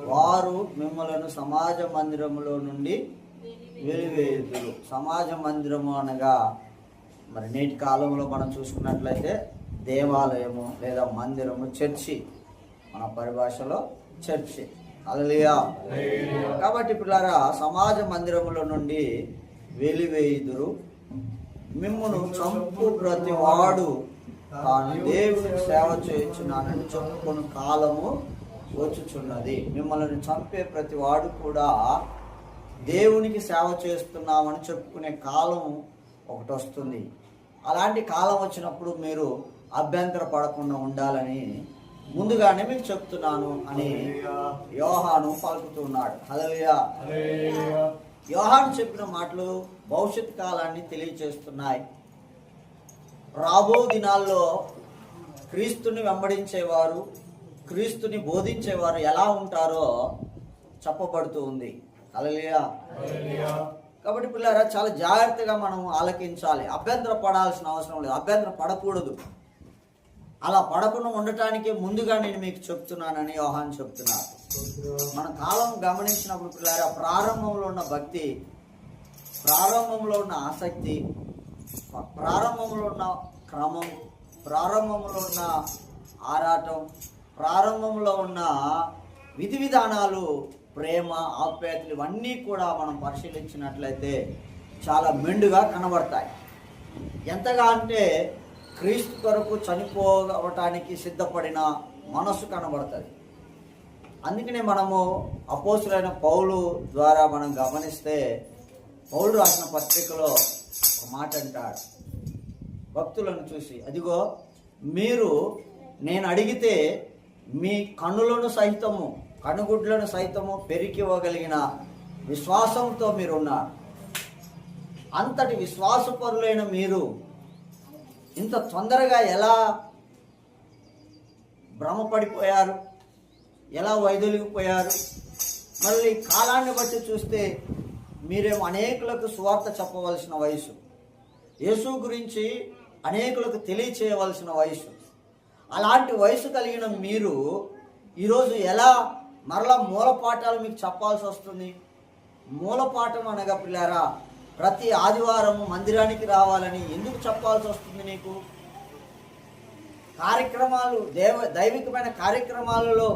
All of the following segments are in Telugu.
వారు మిమ్మలను సమాజ మందిరములో నుండి వెలివేయుదురు. సమాజ మందిరము అనగా మరి నేటి కాలంలో మనం చూసుకున్నట్లయితే దేవాలయము లేదా మందిరము, చర్చి, మన పరిభాషలో చర్చి. హల్లెలూయా. కాబట్టి పిల్లారా, సమాజ మందిరముల నుండి వెలివేయుదురు. మిమ్మును చంపు ప్రతి వాడు తాను దేవునికి సేవ చేయుచున్నానని చెప్పుకుని కాలము వచ్చుచున్నది. మిమ్మల్ని చంపే ప్రతి వాడు కూడా దేవునికి సేవ చేస్తున్నామని చెప్పుకునే కాలం ఒకటి వస్తుంది. అలాంటి కాలం వచ్చినప్పుడు మీరు అభ్యంతర పడకుండా ఉండాలని ముందుగానే మీకు చెప్తున్నాను అని యోహాను పలుకుతున్నాడు. హల్లెలూయా. యోహాను చెప్పిన మాటలు భవిష్యత్ కాలాన్ని తెలియచేస్తున్నాయి. రాబో దినాల్లో క్రీస్తుని వెంబడించేవారు, క్రీస్తుని బోధించేవారు ఎలా ఉంటారో చెప్పబడుతూ ఉంది. హల్లెలూయా. కాబట్టి పిల్లారా, చాలా జాగ్రత్తగా మనం ఆలకించాలి. అభ్యంతర పడాల్సిన అవసరం లేదు, అభ్యంతర పడకూడదు. అలా పడకుండా ఉండటానికే ముందుగా నేను మీకు చెప్తున్నానని యోహాను చెప్తున్నారు. మన కాలం గమనించినప్పుడు పిల్లారా, ప్రారంభంలో ఉన్న భక్తి, ప్రారంభంలో ఉన్న ఆసక్తి, ప్రారంభంలో ఉన్న క్రమం, ప్రారంభంలో ఉన్న ఆరాటం, ప్రారంభంలో ఉన్న విధి విధానాలు, ప్రేమ, ఆప్యాయతలు, ఇవన్నీ కూడా మనం పరిశీలించినట్లయితే చాలా మెండుగా కనబడతాయి. ఎంతగా అంటే క్రీస్తు కొరకు చనిపోవటానికి సిద్ధపడిన మనసు కనబడుతుంది. అందుకనే మనము అపోస్తులైన పౌలు ద్వారా మనం గమనిస్తే, పౌలు రాసిన పత్రికలో ఒక మాట అంటాడు భక్తులను చూసి, అదిగో మీరు నేను అడిగితే మీ కన్నులను సైతము, కనుగుడ్లను సైతము పెరికివ్వగలిగిన విశ్వాసంతో మీరున్నారు. అంతటి విశ్వాసపరులైన మీరు ఇంత తొందరగా ఎలా భ్రమపడిపోయారు, ఎలా వైదొలిగిపోయారు? మళ్ళీ కాలాన్ని బట్టి చూస్తే మీరేమో అనేకులకు సువార్త చెప్పవలసిన వయసు, యేసు గురించి అనేకులకు తెలియచేయవలసిన వయసు. అలాంటి వయసు కలిగిన మీరు ఈరోజు ఎలా మరలా మూలపాఠాలు మీకు చెప్పాల్సి వస్తుంది? మూలపాఠం అనగా పిల్లారా, ప్రతి ఆదివారం మందిరానికి రావాలని ఎందుకు చెప్పాల్సి వస్తుంది నీకు? కార్యక్రమాలు, దైవికమైన కార్యక్రమాలలో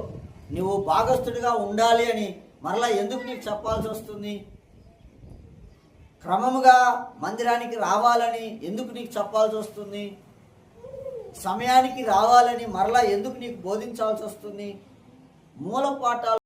నువ్వు భాగస్థుడిగా ఉండాలి అని మరలా ఎందుకు నీకు చెప్పాల్సి వస్తుంది? క్రమముగా మందిరానికి రావాలని ఎందుకు నీకు చెప్పాల్సి వస్తుంది? సమయానికి రావాలని మరలా ఎందుకు నీకు బోధించాల్సి వస్తుంది? మూలపాఠాలు